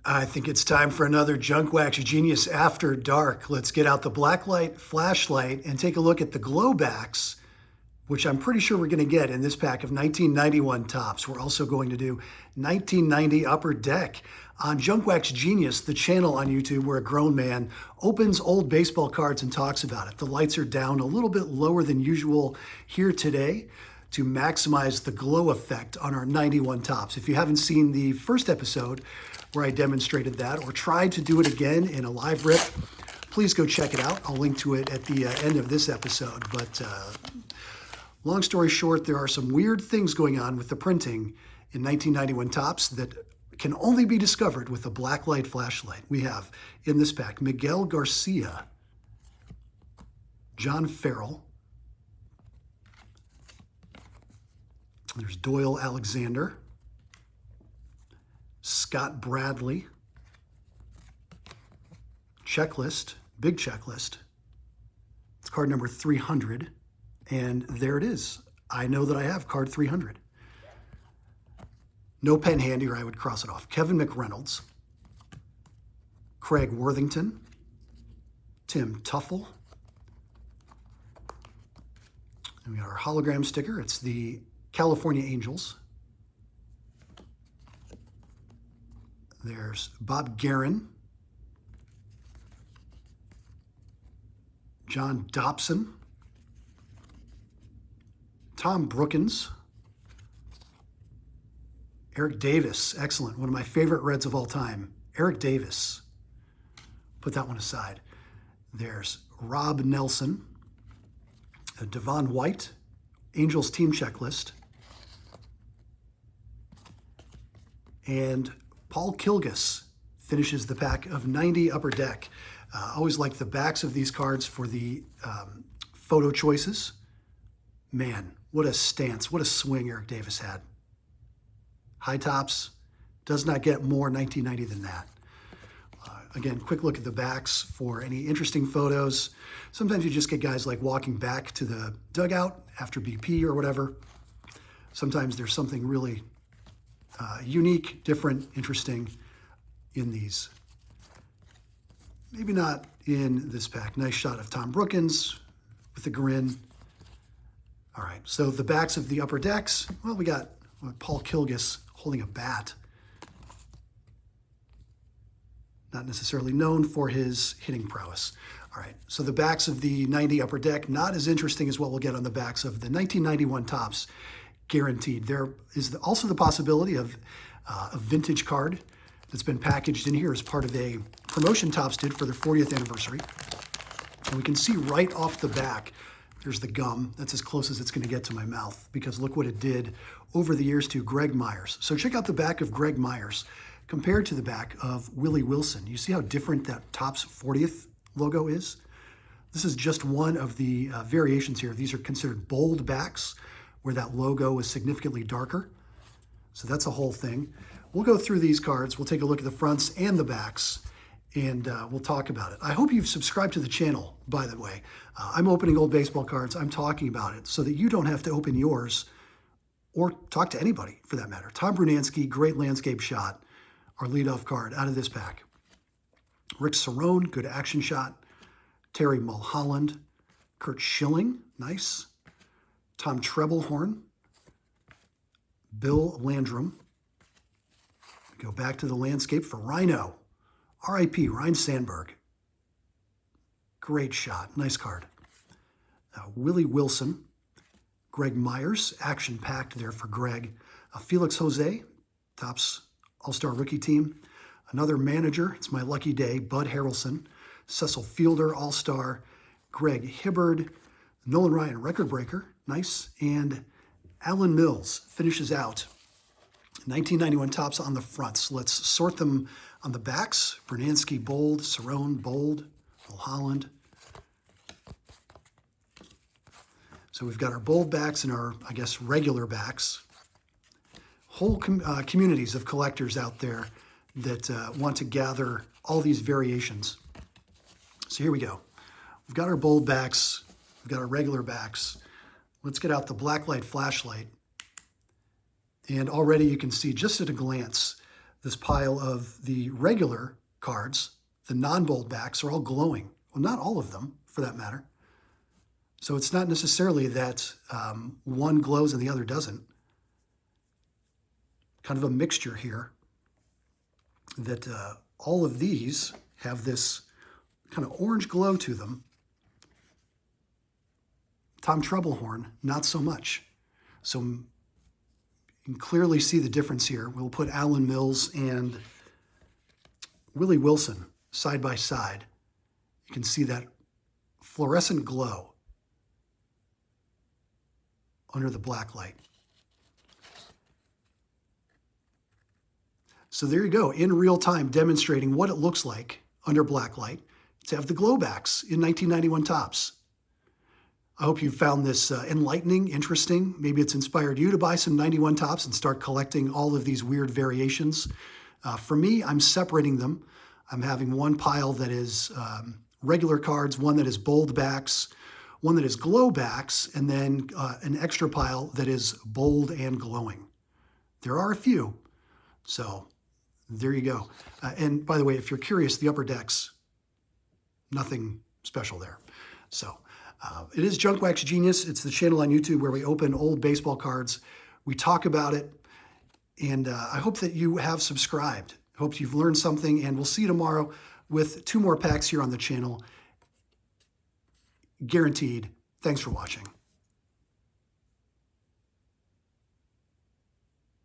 I think it's time for another Junk Wax Genius After Dark. Let's get out the Blacklight flashlight and take a look at the glow backs, which I'm pretty sure we're going to get in this pack of 1991 tops. We're also going to do 1990 Upper Deck. On Junk Wax Genius, the channel on YouTube where a grown man opens old baseball cards and talks about it. The lights are down a little bit lower than usual here today to maximize the glow effect on our 91 tops. If you haven't seen the first episode where I demonstrated that or tried to do it again in a live rip, please go check it out. I'll link to it at the end of this episode. But long story short, there are some weird things going on with the printing in 1991 tops that can only be discovered with a Blacklight flashlight. We have in this pack Miguel Garcia, John Farrell, there's Doyle Alexander, Scott Bradley, checklist, big checklist. It's card number 300, and there it is. I know that I have card 300. No pen handy or I would cross it off. Kevin McReynolds, Craig Worthington, Tim Tuffle, and we got our hologram sticker. It's the California Angels. There's Bob Guerin, John Dobson, Tom Brookins, Eric Davis, excellent, one of my favorite Reds of all time. Eric Davis, put that one aside. There's Rob Nelson, Devon White, Angels team checklist, and Paul Kilgus finishes the pack of 90 Upper Deck. Always like the backs of these cards for the photo choices. Man, what a stance, what a swing Eric Davis had. High tops, does not get more 1990 than that. Again, quick look at the backs for any interesting photos. Sometimes you just get guys like walking back to the dugout after BP or whatever. Sometimes there's something really unique, different, interesting in these. Maybe not in this pack. Nice shot of Tom Brookins with a grin. All right, so the backs of the Upper Decks, well, we got Paul Kilgus holding a bat. Not necessarily known for his hitting prowess. All right, so the backs of the 90 Upper Deck, not as interesting as what we'll get on the backs of the 1991 tops, guaranteed. There is also the possibility of a vintage card that's been packaged in here as part of a promotion Topps did for their 40th anniversary. And we can see right off the back, there's the gum. That's as close as it's going to get to my mouth because look what it did over the years to Greg Myers. So check out the back of Greg Myers compared to the back of Willie Wilson. You see how different that Topps 40th logo is? This is just one of the variations here. These are considered bold backs where that logo is significantly darker. So that's a whole thing. We'll go through these cards. We'll take a look at the fronts and the backs, and we'll talk about it. I hope you've subscribed to the channel, by the way. I'm opening old baseball cards. I'm talking about it so that you don't have to open yours or talk to anybody, for that matter. Tom Brunansky, great landscape shot, our leadoff card out of this pack. Rick Cerrone, good action shot. Terry Mulholland. Kurt Schilling, nice. Tom Trebelhorn. Bill Landrum. Go back to the landscape for Rhino. R.I.P. Ryne Sandberg. Great shot. Nice card. Willie Wilson. Greg Myers. Action-packed there for Greg. Felix Jose. Topps All-Star Rookie Team. Another manager. It's my lucky day. Bud Harrelson. Cecil Fielder. All-Star. Greg Hibbard. Nolan Ryan. Record breaker. Nice. And Alan Mills finishes out 1991 Topps on the fronts. Let's sort them on the backs. Brunansky, bold. Cerrone, bold. Mulholland. So we've got our bold backs and our, I guess, regular backs. Whole communities of collectors out there that want to gather all these variations. So here we go. We've got our bold backs. We've got our regular backs. Let's get out the Blacklight flashlight. And already you can see just at a glance this pile of the regular cards, the non-bold backs, are all glowing. Well, not all of them, for that matter. So it's not necessarily that one glows and the other doesn't. Kind of a mixture here that all of these have this kind of orange glow to them. Tom Troublehorn, not so much. So you can clearly see the difference here. We'll put Alan Mills and Willie Wilson side by side. You can see that fluorescent glow under the blacklight. So there you go, in real time, demonstrating what it looks like under blacklight to have the glow backs in 1991 Topps. I hope you found this enlightening, interesting. Maybe it's inspired you to buy some 91 Topps and start collecting all of these weird variations. For me, I'm separating them. I'm having one pile that is regular cards, one that is bold backs, one that is glow backs, and then an extra pile that is bold and glowing. There are a few, so there you go. And by the way, if you're curious, the upper decks, nothing special there. So it is Junk Wax Genius. It's the channel on YouTube where we open old baseball cards. We talk about it, and I hope that you have subscribed. I hope you've learned something, and we'll see you tomorrow with 2 more packs here on the channel. Guaranteed. Thanks for watching.